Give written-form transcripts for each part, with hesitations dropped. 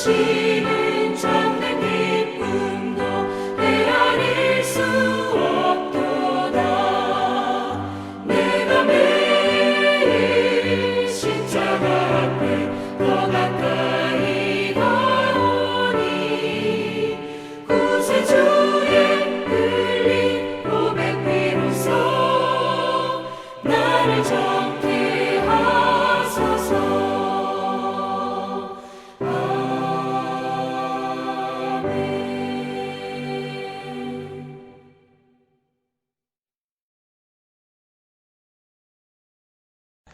주시는 참된 기쁨도 헤아릴 수 없도다. 내가 매일 십자가 앞에 더 가까이 가오니 구세주의 흘린 고백 비로소 나를 정케 하소서.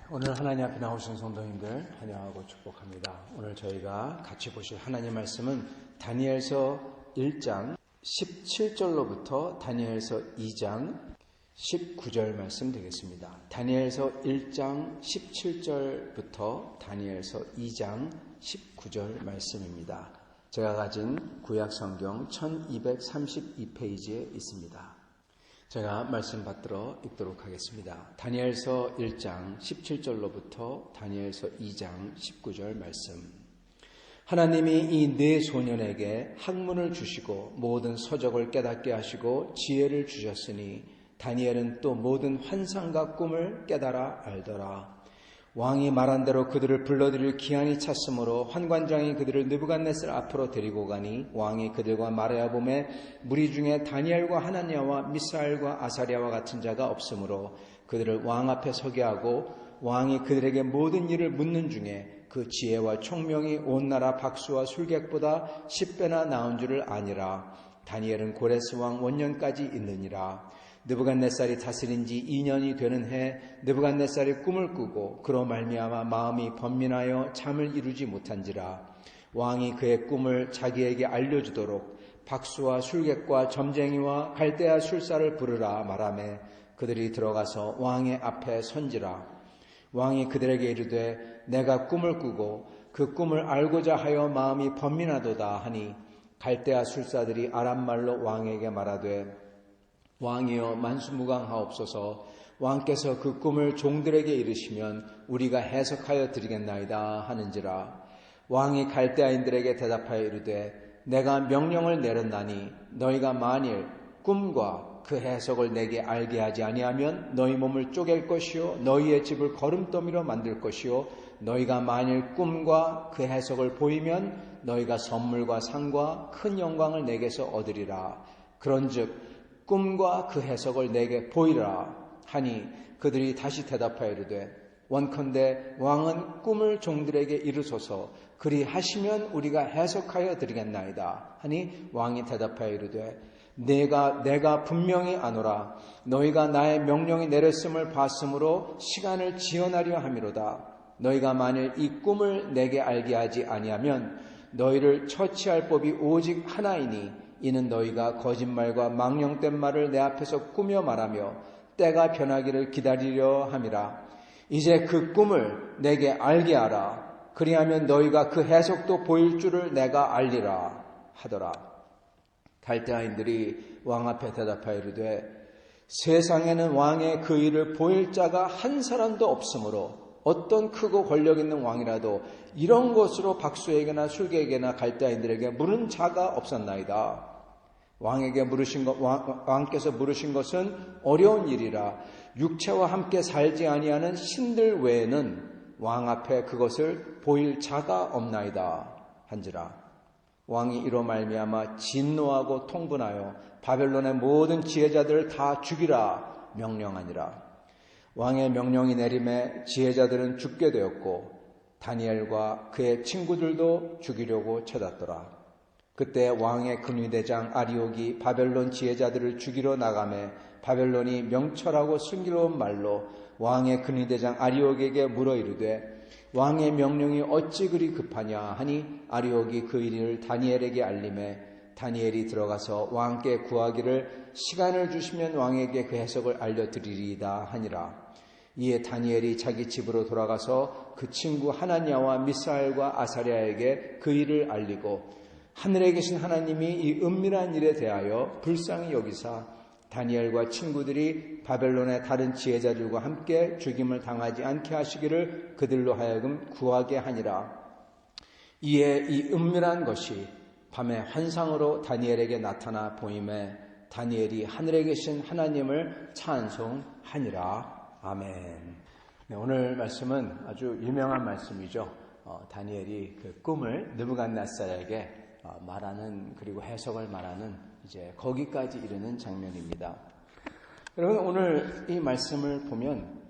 오늘 하나님 앞에 나오신 성도님들 환영하고 축복합니다. 오늘 저희가 같이 보실 하나님 말씀은 다니엘서 1장 17절로부터 다니엘서 2장 19절 말씀 되겠습니다. 다니엘서 1장 17절부터 다니엘서 2장 19절 말씀입니다. 제가 가진 구약 성경 1232페이지에 있습니다. 제가 말씀 받들어 읽도록 하겠습니다. 다니엘서 1장 17절로부터 다니엘서 2장 19절 말씀. 하나님이 이 네 소년에게 학문을 주시고 모든 서적을 깨닫게 하시고 지혜를 주셨으니 다니엘은 또 모든 환상과 꿈을 깨달아 알더라. 왕이 말한 대로 그들을 불러들일 기한이 찼으므로 환관장이 그들을 느부갓네살 앞으로 데리고 가니 왕이 그들과 말하여 보매 무리 중에 다니엘과 하나냐와 미사엘과 아사랴와 같은 자가 없으므로 그들을 왕 앞에 서게 하고 왕이 그들에게 모든 일을 묻는 중에 그 지혜와 총명이 온 나라 박수와 술객보다 10배나 나은 줄을 아니라. 다니엘은 고레스 왕 원년까지 있느니라. 느부갓네살이 다스린 지 2년이 되는 해 느부갓네살이 꿈을 꾸고 그로 말미암아 마음이 번민하여 잠을 이루지 못한지라. 왕이 그의 꿈을 자기에게 알려주도록 박수와 술객과 점쟁이와 갈대아 술사를 부르라 말하매 그들이 들어가서 왕의 앞에 선지라. 왕이 그들에게 이르되 내가 꿈을 꾸고 그 꿈을 알고자 하여 마음이 번민하도다 하니 갈대아 술사들이 아람말로 왕에게 말하되 왕이여 만수무강하옵소서. 왕께서 그 꿈을 종들에게 이르시면 우리가 해석하여 드리겠나이다 하는지라. 왕이 갈대아인들에게 대답하여 이르되 내가 명령을 내렸나니 너희가 만일 꿈과 그 해석을 내게 알게 하지 아니하면 너희 몸을 쪼갤 것이요 너희의 집을 거름더미로 만들 것이요 너희가 만일 꿈과 그 해석을 보이면 너희가 선물과 상과 큰 영광을 내게서 얻으리라. 그런즉 꿈과 그 해석을 내게 보이라 하니 그들이 다시 대답하여 이르되 원컨대 왕은 꿈을 종들에게 이르소서. 그리 하시면 우리가 해석하여 드리겠나이다 하니 왕이 대답하여 이르되 내가 분명히 아노라. 너희가 나의 명령이 내렸음을 봤으므로 시간을 지연하려 함이로다. 너희가 만일 이 꿈을 내게 알게 하지 아니하면 너희를 처치할 법이 오직 하나이니 이는 너희가 거짓말과 망령된 말을 내 앞에서 꾸며 말하며 때가 변하기를 기다리려 함이라. 이제 그 꿈을 내게 알게 하라. 그리하면 너희가 그 해석도 보일 줄을 내가 알리라 하더라. 갈대아인들이 왕 앞에 대답하여 이르되 세상에는 왕의 그 일을 보일 자가 한 사람도 없으므로 어떤 크고 권력 있는 왕이라도 이런 것으로 박수에게나 술객에게나 갈대아인들에게 물은 자가 없었나이다. 왕께서 물으신 것은 어려운 일이라 육체와 함께 살지 아니하는 신들 외에는 왕 앞에 그것을 보일 자가 없나이다 한지라. 왕이 이로 말미암아 진노하고 통분하여 바벨론의 모든 지혜자들을 다 죽이라 명령하니라. 왕의 명령이 내림에 지혜자들은 죽게 되었고 다니엘과 그의 친구들도 죽이려고 찾았더라. 그때 왕의 근위대장 아리옥이 바벨론 지혜자들을 죽이러 나가매 바벨론이 명철하고 슬기로운 말로 왕의 근위대장 아리옥에게 물어 이르되 왕의 명령이 어찌 그리 급하냐 하니 아리옥이 그 일을 다니엘에게 알림해 다니엘이 들어가서 왕께 구하기를 시간을 주시면 왕에게 그 해석을 알려드리리이다 하니라. 이에 다니엘이 자기 집으로 돌아가서 그 친구 하나냐와 미사엘과 아사랴에게 그 일을 알리고 하늘에 계신 하나님이 이 은밀한 일에 대하여 불쌍히 여기사 다니엘과 친구들이 바벨론의 다른 지혜자들과 함께 죽임을 당하지 않게 하시기를 그들로 하여금 구하게 하니라. 이에 이 은밀한 것이 밤에 환상으로 다니엘에게 나타나 보임에 다니엘이 하늘에 계신 하나님을 찬송하니라. 아멘. 네, 오늘 말씀은 아주 유명한 말씀이죠. 다니엘이 그 꿈을 느부갓네살에게 말하는 그리고 해석을 말하는 이제 거기까지 이르는 장면입니다. 여러분 오늘 이 말씀을 보면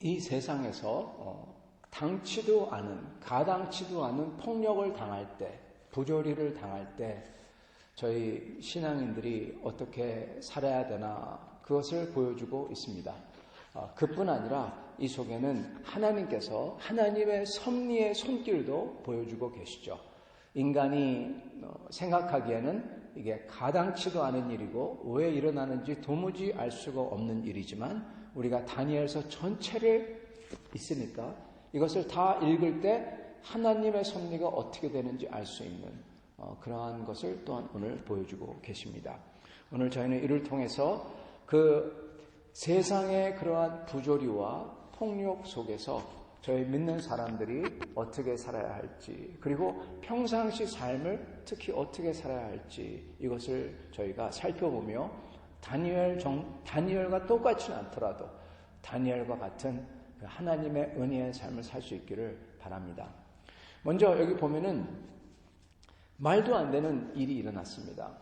이 세상에서 당치도 않은 가당치도 않은 폭력을 당할 때 부조리를 당할 때 저희 신앙인들이 어떻게 살아야 되나 그것을 보여주고 있습니다. 그뿐 아니라 이 속에는 하나님께서 하나님의 섭리의 손길도 보여주고 계시죠. 인간이 생각하기에는 이게 가당치도 않은 일이고 왜 일어나는지 도무지 알 수가 없는 일이지만 우리가 다니엘서 전체를 있으니까 이것을 다 읽을 때 하나님의 섭리가 어떻게 되는지 알 수 있는 그러한 것을 또한 오늘 보여주고 계십니다. 오늘 저희는 이를 통해서 그 세상의 그러한 부조리와 폭력 속에서 저희 믿는 사람들이 어떻게 살아야 할지 그리고 평상시 삶을 특히 어떻게 살아야 할지 이것을 저희가 살펴보며 다니엘과 똑같지는 않더라도 다니엘과 같은 하나님의 은혜의 삶을 살 수 있기를 바랍니다. 먼저 여기 보면은 말도 안 되는 일이 일어났습니다.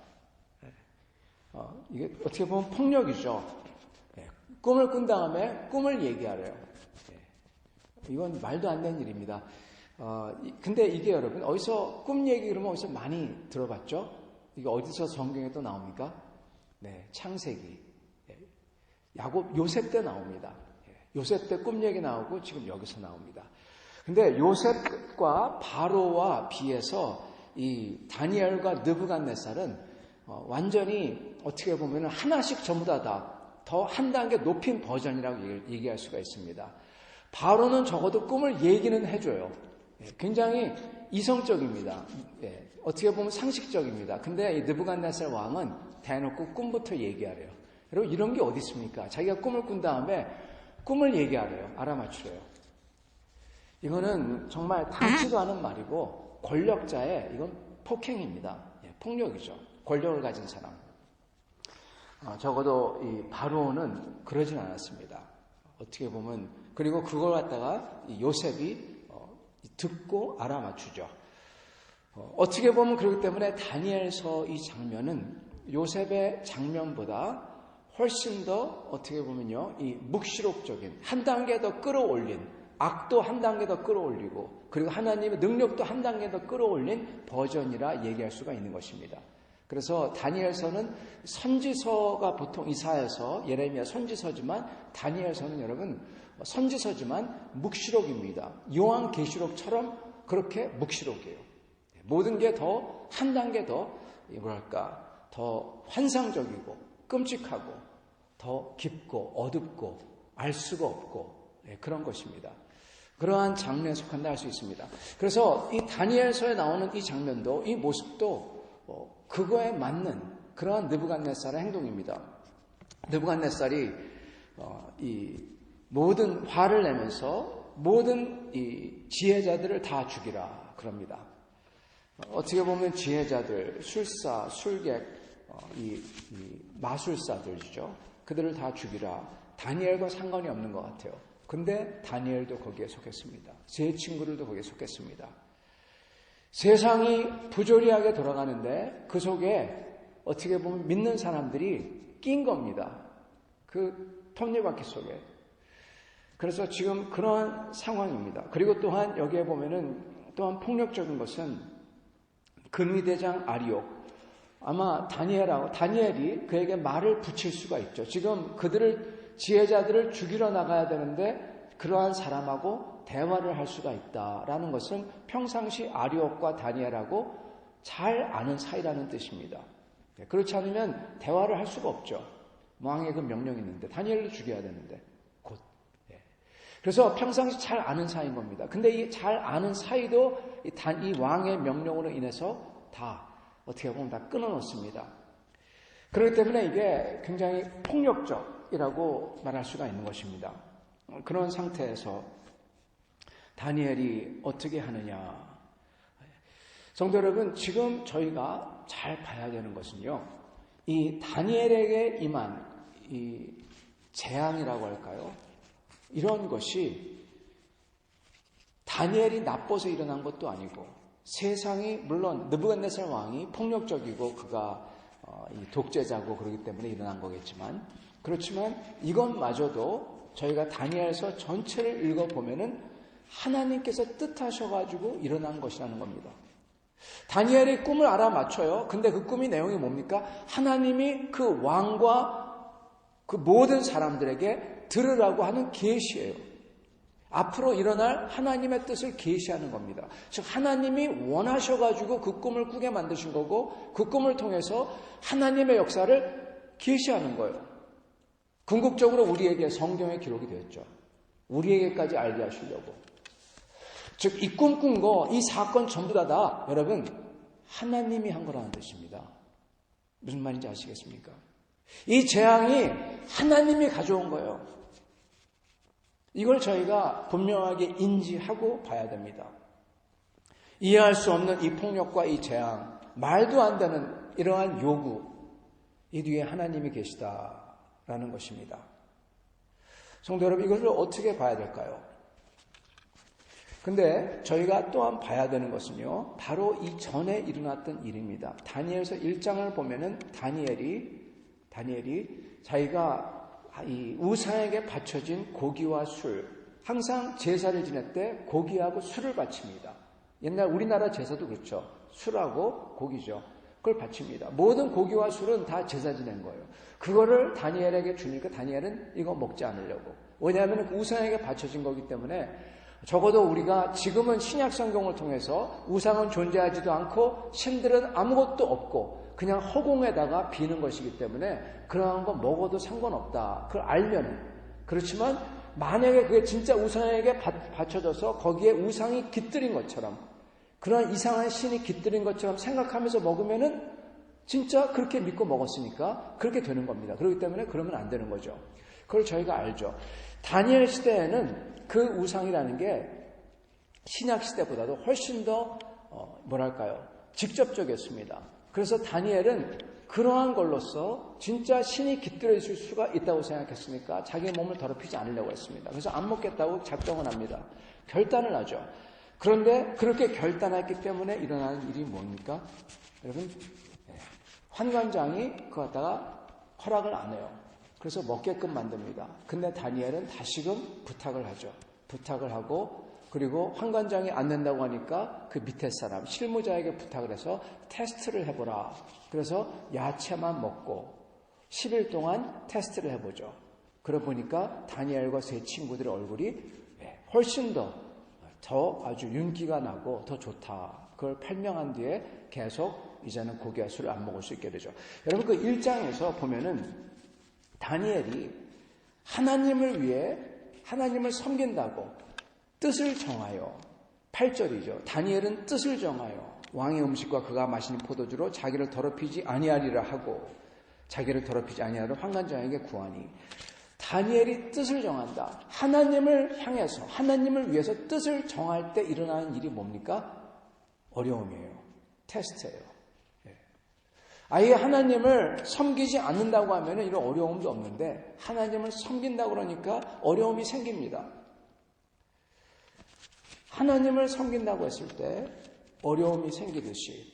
이게 어떻게 보면 폭력이죠. 꿈을 꾼 다음에 꿈을 얘기하래요. 이건 말도 안 되는 일입니다. 근데 이게 여러분 어디서 꿈 얘기 그러면 어디서 많이 들어봤죠? 이게 어디서 성경에 또 나옵니까? 네, 창세기. 야곱 요셉 때 나옵니다. 요셉 때 꿈 얘기 나오고 지금 여기서 나옵니다. 근데 요셉과 바로와 비해서 이 다니엘과 느부갓네살은 완전히 어떻게 보면 하나씩 전부 다 더 한 단계 높인 버전이라고 얘기할 수가 있습니다. 바로는 적어도 꿈을 얘기는 해줘요. 굉장히 이성적입니다. 어떻게 보면 상식적입니다. 근데 이 느부갓네살 왕은 대놓고 꿈부터 얘기하래요. 여러분 이런 게 어디 있습니까? 자기가 꿈을 꾼 다음에 꿈을 얘기하래요. 알아맞추래요. 이거는 정말 당치도 않은 말이고 권력자의 이건 폭행입니다. 폭력이죠. 권력을 가진 사람. 적어도 이 바로는 그러진 않았습니다. 어떻게 보면 그리고 그걸 갖다가 요셉이 듣고 알아맞추죠. 어떻게 보면 그렇기 때문에 다니엘서 이 장면은 요셉의 장면보다 훨씬 더 어떻게 보면요 이 묵시록적인 한 단계 더 끌어올린 악도 한 단계 더 끌어올리고 그리고 하나님의 능력도 한 단계 더 끌어올린 버전이라 얘기할 수가 있는 것입니다. 그래서 다니엘서는 선지서가 보통 이사야서, 예레미야 선지서지만 다니엘서는 여러분 선지서지만 묵시록입니다. 요한계시록처럼 그렇게 묵시록이에요. 모든 게 더 한 단계 더 뭐랄까 더 환상적이고 끔찍하고 더 깊고 어둡고 알 수가 없고 그런 것입니다. 그러한 장면에 속한다 할 수 있습니다. 그래서 이 다니엘서에 나오는 이 장면도 이 모습도 그거에 맞는 그러한 느부갓네살의 행동입니다. 느부갓네살이 이 모든 화를 내면서 모든 이 지혜자들을 다 죽이라 그럽니다. 어떻게 보면 지혜자들, 술사, 술객, 이 마술사들이죠. 그들을 다 죽이라. 다니엘과 상관이 없는 것 같아요. 근데 다니엘도 거기에 속했습니다. 제 친구들도 거기에 속했습니다. 세상이 부조리하게 돌아가는데 그 속에 어떻게 보면 믿는 사람들이 낀 겁니다. 그 톱니바퀴 속에. 그래서 지금 그런 상황입니다. 그리고 또한 여기에 보면은 또한 폭력적인 것은 근위대장 아리옥. 아마 다니엘이 그에게 말을 붙일 수가 있죠. 지금 지혜자들을 죽이러 나가야 되는데 그러한 사람하고 대화를 할 수가 있다라는 것은 평상시 아리옥과 다니엘하고 잘 아는 사이라는 뜻입니다. 그렇지 않으면 대화를 할 수가 없죠. 왕의 그 명령이 있는데 다니엘도 죽여야 되는데 곧. 그래서 평상시 잘 아는 사이인 겁니다. 근데 이 잘 아는 사이도 이 왕의 명령으로 인해서 다 어떻게 보면 다 끊어놓습니다. 그렇기 때문에 이게 굉장히 폭력적이라고 말할 수가 있는 것입니다. 그런 상태에서 다니엘이 어떻게 하느냐. 성도 여러분, 지금 저희가 잘 봐야 되는 것은요, 이 다니엘에게 임한 이 재앙이라고 할까요? 이런 것이 다니엘이 나빠서 일어난 것도 아니고 세상이 물론 느부갓네살 왕이 폭력적이고 그가 이 독재자고 그러기 때문에 일어난 거겠지만 그렇지만 이것마저도 저희가 다니엘서 전체를 읽어보면은 하나님께서 뜻하셔가지고 일어난 것이라는 겁니다. 다니엘이 꿈을 알아맞혀요. 근데 그 꿈의 내용이 뭡니까? 하나님이 그 왕과 그 모든 사람들에게 들으라고 하는 계시예요. 앞으로 일어날 하나님의 뜻을 계시하는 겁니다. 즉 하나님이 원하셔가지고 그 꿈을 꾸게 만드신 거고 그 꿈을 통해서 하나님의 역사를 계시하는 거예요. 궁극적으로 우리에게 성경에 기록이 되었죠. 우리에게까지 알게 하시려고. 즉 이 꿈 꾼 거, 이 사건 전부 다 여러분 하나님이 한 거라는 뜻입니다. 무슨 말인지 아시겠습니까? 이 재앙이 하나님이 가져온 거예요. 이걸 저희가 분명하게 인지하고 봐야 됩니다. 이해할 수 없는 이 폭력과 이 재앙, 말도 안 되는 이러한 요구, 이 뒤에 하나님이 계시다라는 것입니다. 성도 여러분, 이것을 어떻게 봐야 될까요? 근데 저희가 또한 봐야 되는 것은요, 바로 이 전에 일어났던 일입니다. 다니엘서 1장을 보면은 다니엘이 자기가 이 우상에게 바쳐진 고기와 술, 항상 제사를 지낼 때 고기하고 술을 바칩니다. 옛날 우리나라 제사도 그렇죠. 술하고 고기죠. 그걸 바칩니다. 모든 고기와 술은 다 제사 지낸 거예요. 그거를 다니엘에게 주니까 다니엘은 이거 먹지 않으려고. 왜냐하면 그 우상에게 바쳐진 거기 때문에 적어도 우리가 지금은 신약 성경을 통해서 우상은 존재하지도 않고 신들은 아무것도 없고 그냥 허공에다가 비는 것이기 때문에 그러한 거 먹어도 상관없다. 그걸 알면은. 그렇지만 만약에 그게 진짜 우상에게 바쳐져서 거기에 우상이 깃들인 것처럼 그런 이상한 신이 깃들인 것처럼 생각하면서 먹으면은 진짜 그렇게 믿고 먹었으니까 그렇게 되는 겁니다. 그렇기 때문에 그러면 안 되는 거죠. 그걸 저희가 알죠. 다니엘 시대에는 그 우상이라는 게 신약 시대보다도 훨씬 더 직접적이었습니다. 그래서 다니엘은 그러한 걸로써 진짜 신이 깃들어 있을 수가 있다고 생각했으니까 자기 몸을 더럽히지 않으려고 했습니다. 그래서 안 먹겠다고 작정을 합니다. 결단을 하죠. 그런데 그렇게 결단했기 때문에 일어나는 일이 뭡니까? 여러분, 환관장이 그거 갖다가 허락을 안 해요. 그래서 먹게끔 만듭니다. 근데 다니엘은 다시금 부탁을 하죠. 부탁을 하고 그리고 환관장이 안 된다고 하니까 그 밑에 사람 실무자에게 부탁을 해서 테스트를 해보라. 그래서 야채만 먹고 10일 동안 테스트를 해보죠. 그러고 보니까 다니엘과 세 친구들의 얼굴이 훨씬 더 아주 윤기가 나고 더 좋다. 그걸 설명한 뒤에 계속 이제는 고기와 술을 안 먹을 수 있게 되죠. 여러분 그 1장에서 보면은 다니엘이 하나님을 위해 하나님을 섬긴다고 뜻을 정하여 8절이죠. 다니엘은 뜻을 정하여 왕의 음식과 그가 마시는 포도주로 자기를 더럽히지 아니하리라 하고 자기를 더럽히지 아니하리라 환관장에게 구하니 다니엘이 뜻을 정한다. 하나님을 향해서, 하나님을 위해서 뜻을 정할 때 일어나는 일이 뭡니까? 어려움이에요. 테스트예요. 아예 하나님을 섬기지 않는다고 하면 이런 어려움도 없는데 하나님을 섬긴다고 그러니까 어려움이 생깁니다. 하나님을 섬긴다고 했을 때 어려움이 생기듯이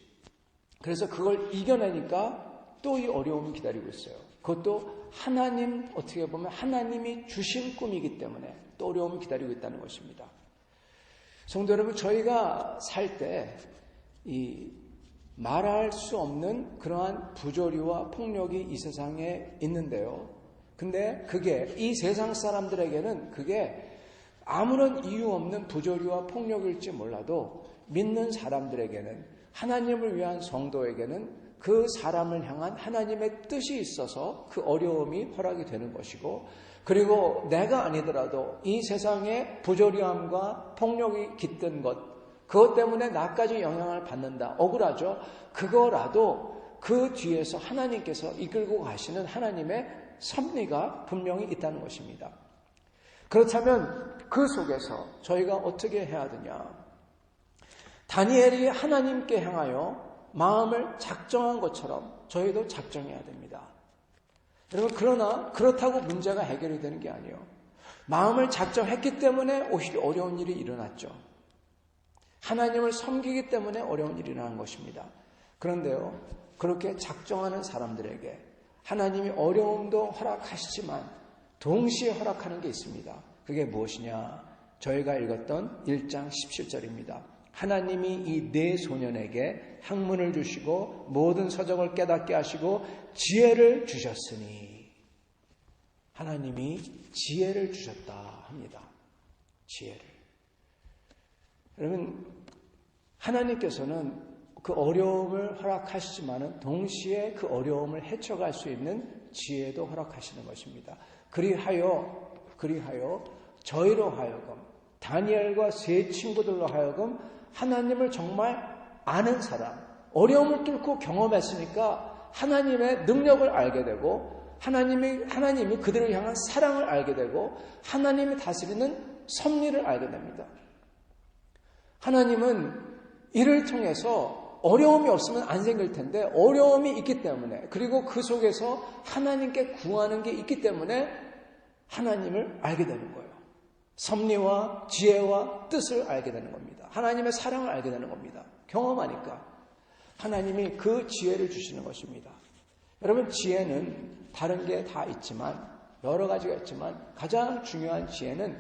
그래서 그걸 이겨내니까 또 이 어려움이 기다리고 있어요. 그것도 하나님, 어떻게 보면 하나님이 주신 꿈이기 때문에 또 어려움이 기다리고 있다는 것입니다. 성도 여러분, 저희가 살 때 이 말할 수 없는 그러한 부조리와 폭력이 이 세상에 있는데요. 근데 그게 이 세상 사람들에게는 그게 아무런 이유 없는 부조리와 폭력일지 몰라도 믿는 사람들에게는, 하나님을 위한 성도에게는 그 사람을 향한 하나님의 뜻이 있어서 그 어려움이 허락이 되는 것이고, 그리고 내가 아니더라도 이 세상에 부조리함과 폭력이 깃든 것, 그것 때문에 나까지 영향을 받는다, 억울하죠. 그거라도 그 뒤에서 하나님께서 이끌고 가시는 하나님의 섭리가 분명히 있다는 것입니다. 그렇다면 그 속에서 저희가 어떻게 해야 되냐? 다니엘이 하나님께 향하여 마음을 작정한 것처럼 저희도 작정해야 됩니다. 여러분, 그러나 그렇다고 문제가 해결이 되는 게 아니에요. 마음을 작정했기 때문에 오히려 어려운 일이 일어났죠. 하나님을 섬기기 때문에 어려운 일이 일어난 것입니다. 그런데요, 그렇게 작정하는 사람들에게 하나님이 어려움도 허락하시지만 동시에 허락하는 게 있습니다. 그게 무엇이냐? 저희가 읽었던 1장 17절입니다. 하나님이 이 네 소년에게 학문을 주시고 모든 서적을 깨닫게 하시고 지혜를 주셨으니, 하나님이 지혜를 주셨다 합니다. 지혜를. 여러분, 하나님께서는 그 어려움을 허락하시지만은 동시에 그 어려움을 헤쳐갈 수 있는 지혜도 허락하시는 것입니다. 그리하여 저희로 하여금, 다니엘과 세 친구들로 하여금 하나님을 정말 아는 사람, 어려움을 뚫고 경험했으니까 하나님의 능력을 알게 되고 하나님이 그들을 향한 사랑을 알게 되고 하나님이 다스리는 섭리를 알게 됩니다. 하나님은 이를 통해서 어려움이 없으면 안 생길 텐데 어려움이 있기 때문에, 그리고 그 속에서 하나님께 구하는 게 있기 때문에 하나님을 알게 되는 거예요. 섭리와 지혜와 뜻을 알게 되는 겁니다. 하나님의 사랑을 알게 되는 겁니다. 경험하니까 하나님이 그 지혜를 주시는 것입니다. 여러분, 지혜는 다른 게 다 있지만, 여러 가지가 있지만 가장 중요한 지혜는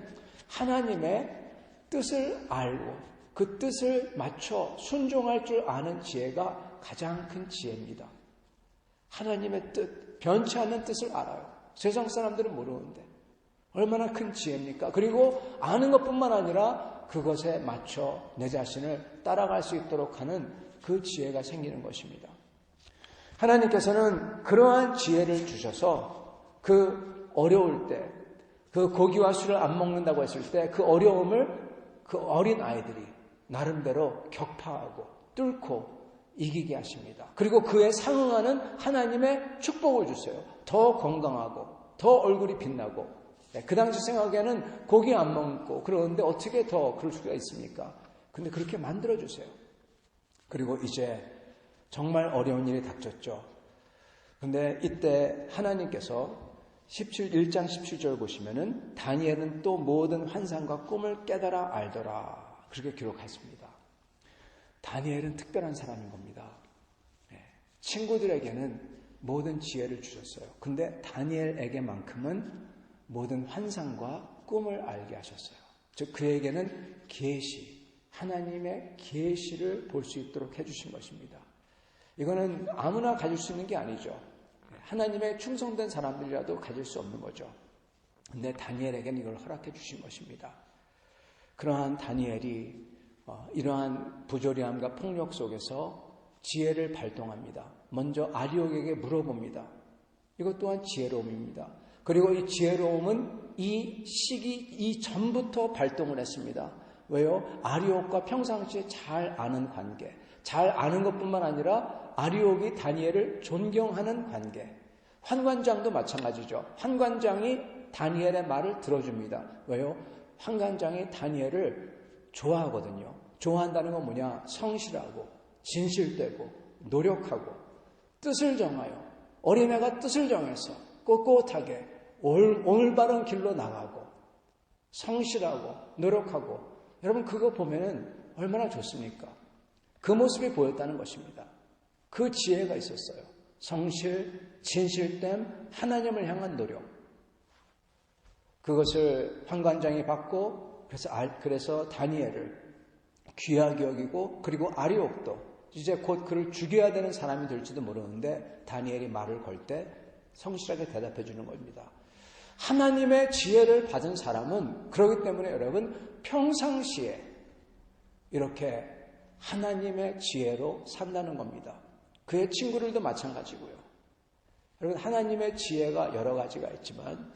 하나님의 뜻을 알고 그 뜻을 맞춰 순종할 줄 아는 지혜가 가장 큰 지혜입니다. 하나님의 뜻, 변치 않는 뜻을 알아요. 세상 사람들은 모르는데 얼마나 큰 지혜입니까? 그리고 아는 것뿐만 아니라 그것에 맞춰 내 자신을 따라갈 수 있도록 하는 그 지혜가 생기는 것입니다. 하나님께서는 그러한 지혜를 주셔서 그 어려울 때, 그 고기와 술을 안 먹는다고 했을 때 그 어려움을 그 어린 아이들이 나름대로 격파하고 뚫고 이기게 하십니다. 그리고 그에 상응하는 하나님의 축복을 주세요. 더 건강하고 더 얼굴이 빛나고. 그 당시 생각에는 고기 안 먹고 그러는데 어떻게 더 그럴 수가 있습니까? 근데 그렇게 만들어주세요. 그리고 이제 정말 어려운 일이 닥쳤죠. 근데 이때 하나님께서 1장 17절 보시면은 다니엘은 또 모든 환상과 꿈을 깨달아 알더라, 그렇게 기록했습니다. 다니엘은 특별한 사람인 겁니다. 친구들에게는 모든 지혜를 주셨어요. 근데 다니엘에게만큼은 모든 환상과 꿈을 알게 하셨어요. 즉 그에게는 계시, 하나님의 계시를 볼 수 있도록 해주신 것입니다. 이거는 아무나 가질 수 있는 게 아니죠. 하나님의 충성된 사람들이라도 가질 수 없는 거죠. 근데 다니엘에게는 이걸 허락해 주신 것입니다. 그러한 다니엘이 이러한 부조리함과 폭력 속에서 지혜를 발동합니다. 먼저 아리옥에게 물어봅니다. 이것 또한 지혜로움입니다. 그리고 이 지혜로움은 이 시기 이전부터 발동을 했습니다. 왜요? 아리옥과 평상시에 잘 아는 관계, 잘 아는 것뿐만 아니라 아리옥이 다니엘을 존경하는 관계. 환관장도 마찬가지죠. 환관장이 다니엘의 말을 들어줍니다. 왜요? 환관장이 다니엘을 좋아하거든요. 좋아한다는 건 뭐냐? 성실하고 진실되고 노력하고 뜻을 정하여 어린애가 뜻을 정해서 꼿꼿하게 올바른 길로 나가고 성실하고 노력하고 여러분 그거 보면은 얼마나 좋습니까? 그 모습이 보였다는 것입니다. 그 지혜가 있었어요. 성실, 진실됨, 하나님을 향한 노력. 그것을 환관장이 받고 그래서 다니엘을 귀하게 여기고 그리고 아리옥도 이제 곧 그를 죽여야 되는 사람이 될지도 모르는데 다니엘이 말을 걸 때 성실하게 대답해 주는 겁니다. 하나님의 지혜를 받은 사람은 그렇기 때문에 여러분 평상시에 이렇게 하나님의 지혜로 산다는 겁니다. 그의 친구들도 마찬가지고요. 여러분 하나님의 지혜가 여러 가지가 있지만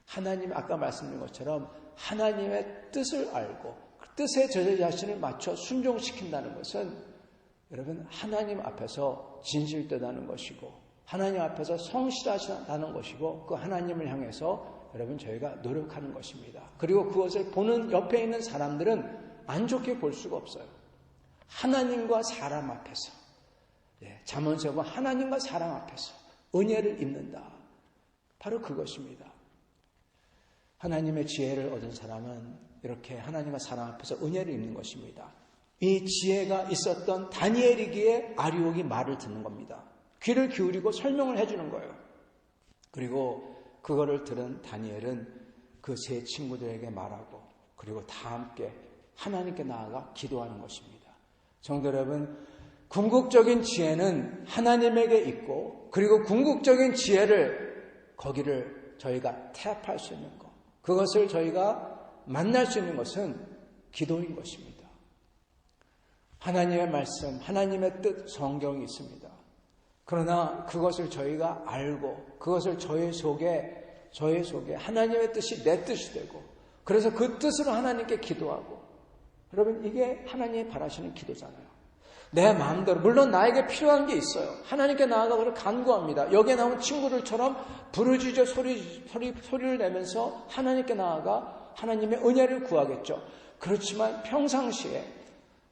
하나님 아까 말씀드린 것처럼 하나님의 뜻을 알고 그 뜻에 저 자신을 맞춰 순종시킨다는 것은 여러분 하나님 앞에서 진실되다는 것이고 하나님 앞에서 성실하다는 것이고 그 하나님을 향해서 여러분 저희가 노력하는 것입니다. 그리고 그것을 보는 옆에 있는 사람들은 안 좋게 볼 수가 없어요. 하나님과 사람 앞에서 잠언서 보면 하나님과 사람 앞에서 은혜를 입는다. 바로 그것입니다. 하나님의 지혜를 얻은 사람은 이렇게 하나님과 사람 앞에서 은혜를 입는 것입니다. 이 지혜가 있었던 다니엘이기에 아리옥이 말을 듣는 겁니다. 귀를 기울이고 설명을 해주는 거예요. 그리고 그거를 들은 다니엘은 그 세 친구들에게 말하고 그리고 다 함께 하나님께 나아가 기도하는 것입니다. 성도 여러분, 궁극적인 지혜는 하나님에게 있고 그리고 궁극적인 지혜를 거기를 저희가 태합할 수 있는 것, 그것을 저희가 만날 수 있는 것은 기도인 것입니다. 하나님의 말씀, 하나님의 뜻, 성경이 있습니다. 그러나 그것을 저희가 알고 그것을 저희 속에 하나님의 뜻이 내 뜻이 되고 그래서 그 뜻으로 하나님께 기도하고 여러분 이게 하나님이 바라시는 기도잖아요. 내 마음대로 물론 나에게 필요한 게 있어요. 하나님께 나아가 그를 간구합니다. 여기에 나온 친구들처럼 부르짖어 소리를 내면서 하나님께 나아가 하나님의 은혜를 구하겠죠. 그렇지만 평상시에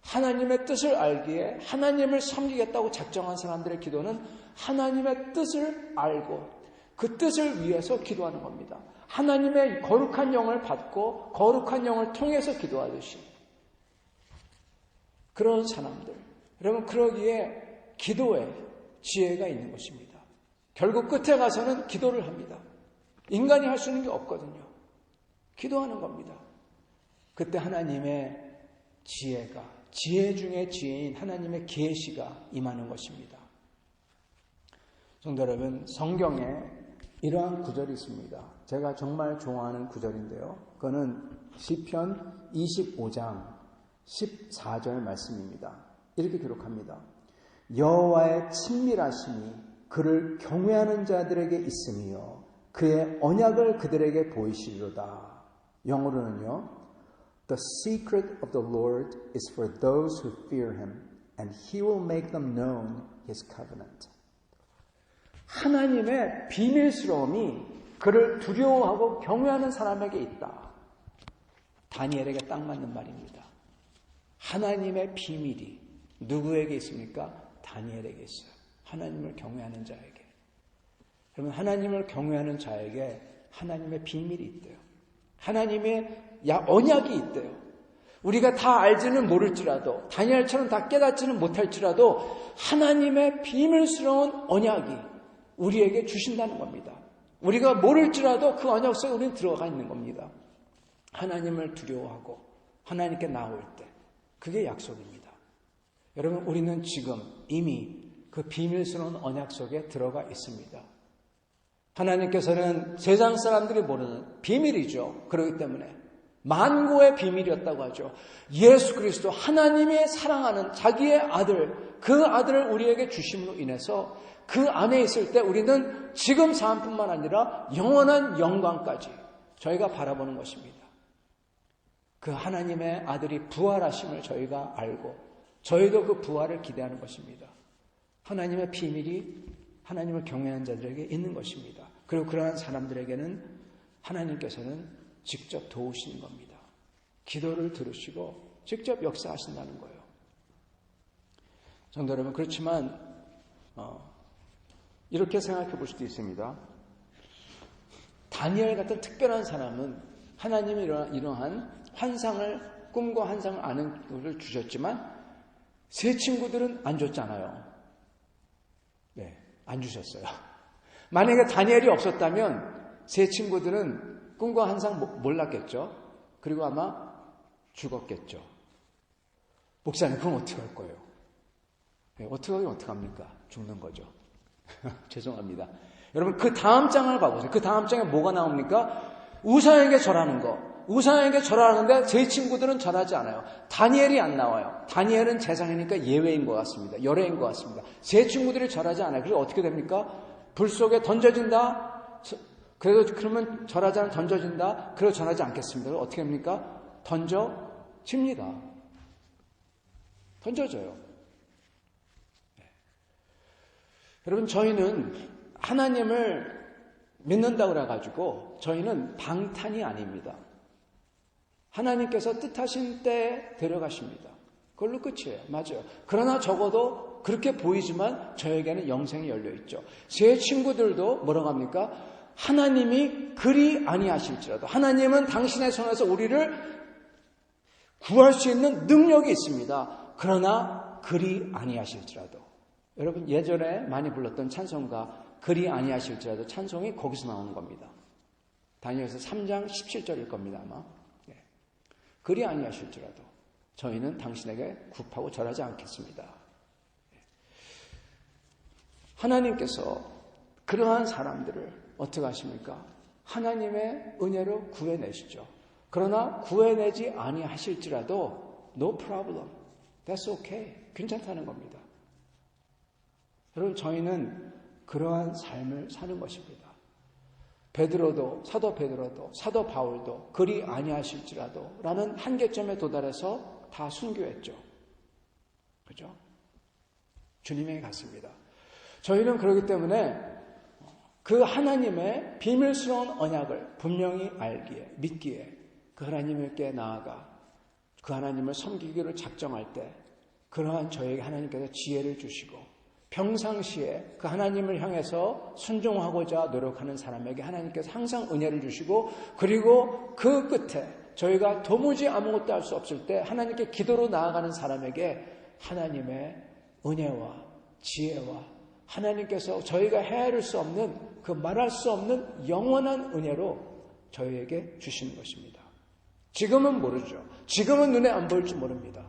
하나님의 뜻을 알기에 하나님을 섬기겠다고 작정한 사람들의 기도는 하나님의 뜻을 알고 그 뜻을 위해서 기도하는 겁니다. 하나님의 거룩한 영을 받고 거룩한 영을 통해서 기도하듯이 그런 사람들, 여러분 그러기에 기도에 지혜가 있는 것입니다. 결국 끝에 가서는 기도를 합니다. 인간이 할 수 있는 게 없거든요. 기도하는 겁니다. 그때 하나님의 지혜가 지혜 중에 지혜인 하나님의 계시가 임하는 것입니다. 성도 여러분, 성경에 이러한 구절이 있습니다. 제가 정말 좋아하는 구절인데요. 그거는 시편 25장 14절 말씀입니다. 이렇게 기록합니다. 여호와의 친밀하심이 그를 경외하는 자들에게 있으며 그의 언약을 그들에게 보이시리로다. 영어로는요. The secret of the Lord is for those who fear him, and he will make them known his covenant. 하나님의 비밀스러움이 그를 두려워하고 경외하는 사람에게 있다. 다니엘에게 딱 맞는 말입니다. 하나님의 비밀이 누구에게 있습니까? 다니엘에게 있어요. 하나님을 경외하는 자에게. 그러면 하나님을 경외하는 자에게 하나님의 비밀이 있대요. 하나님의 언약이 있대요. 우리가 다 알지는 모를지라도 다니엘처럼 다 깨닫지는 못할지라도 하나님의 비밀스러운 언약이 우리에게 주신다는 겁니다. 우리가 모를지라도 그 언약 속에 우리는 들어가 있는 겁니다. 하나님을 두려워하고 하나님께 나올 때 그게 약속입니다. 여러분 우리는 지금 이미 그 비밀스러운 언약 속에 들어가 있습니다. 하나님께서는 세상 사람들이 모르는 비밀이죠. 그렇기 때문에 만고의 비밀이었다고 하죠. 예수 그리스도 하나님의 사랑하는 자기의 아들, 그 아들을 우리에게 주심으로 인해서 그 안에 있을 때 우리는 지금 삶뿐만 아니라 영원한 영광까지 저희가 바라보는 것입니다. 그 하나님의 아들이 부활하심을 저희가 알고 저희도 그 부활을 기대하는 것입니다. 하나님의 비밀이 하나님을 경외하는 자들에게 있는 것입니다. 그리고 그러한 사람들에게는 하나님께서는 직접 도우시는 겁니다. 기도를 들으시고 직접 역사하신다는 거예요. 성도 여러분, 그렇지만 이렇게 생각해 볼 수도 있습니다. 다니엘 같은 특별한 사람은 하나님이 이러한 환상을, 꿈과 환상을 아는 것을 주셨지만 세 친구들은 안 줬잖아요. 네, 안 주셨어요. 만약에 다니엘이 없었다면 세 친구들은 꿈과 환상 몰랐겠죠. 그리고 아마 죽었겠죠. 목사님, 그럼 어떻게 할 거예요? 네, 어떻게 하긴 어떡합니까? 죽는 거죠. 죄송합니다. 여러분, 그 다음 장을 봐보세요. 그 다음 장에 뭐가 나옵니까? 우상에게 절하는 거. 우상에게 절하는데 제 친구들은 절하지 않아요. 다니엘이 안 나와요. 다니엘은 재상이니까 예외인 것 같습니다. 열애인 것 같습니다. 제 친구들이 절하지 않아요. 그래서 어떻게 됩니까? 불 속에 던져진다. 그러면 절하지 않으면 던져진다. 그래서 절하지 않겠습니다. 어떻게 합니까? 던져집니다. 던져져요. 네. 여러분, 저희는 하나님을 믿는다고 그래가지고 저희는 방탄이 아닙니다. 하나님께서 뜻하신 때에 데려가십니다. 그걸로 끝이에요. 맞아요. 그러나 적어도 그렇게 보이지만 저에게는 영생이 열려있죠. 제 친구들도 뭐라고 합니까? 하나님이 그리 아니하실지라도, 하나님은 당신의 손에서 우리를 구할 수 있는 능력이 있습니다. 그러나 그리 아니하실지라도. 여러분, 예전에 많이 불렀던 찬송가 그리 아니하실지라도 찬송이 거기서 나오는 겁니다. 다니엘서 3장 17절일 겁니다, 아마. 네. 그리 아니하실지라도 저희는 당신에게 굽하고 절하지 않겠습니다. 하나님께서 그러한 사람들을 어떻게 하십니까? 하나님의 은혜로 구해내시죠. 그러나 구해내지 아니하실지라도 no problem, that's okay, 괜찮다는 겁니다. 여러분, 저희는 그러한 삶을 사는 것입니다. 베드로도, 사도 베드로도, 사도 바울도 그리 아니하실지라도 라는 한계점에 도달해서 다 순교했죠. 그죠? 주님에게 갔습니다. 저희는 그렇기 때문에 그 하나님의 비밀스러운 언약을 분명히 알기에, 믿기에, 그 하나님께 나아가 그 하나님을 섬기기를 작정할 때 그러한 저에게 하나님께서 지혜를 주시고, 평상시에 그 하나님을 향해서 순종하고자 노력하는 사람에게 하나님께서 항상 은혜를 주시고, 그리고 그 끝에 저희가 도무지 아무것도 할 수 없을 때 하나님께 기도로 나아가는 사람에게 하나님의 은혜와 지혜와 하나님께서 저희가 헤아릴 수 없는, 그 말할 수 없는 영원한 은혜로 저희에게 주시는 것입니다. 지금은 모르죠. 지금은 눈에 안 보일지 모릅니다.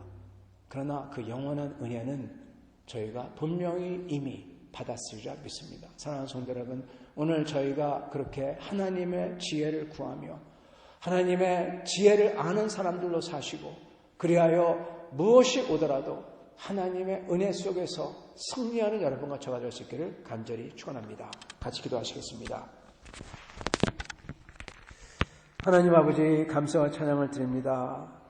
그러나 그 영원한 은혜는 저희가 분명히 이미 받았으리라 믿습니다. 사랑하는 성도 여러분, 오늘 저희가 그렇게 하나님의 지혜를 구하며 하나님의 지혜를 아는 사람들로 사시고, 그리하여 무엇이 오더라도 하나님의 은혜 속에서 승리하는 여러분과 저가 될 수 있기를 간절히 축원합니다. 같이 기도하시겠습니다. 하나님 아버지, 감사와 찬양을 드립니다.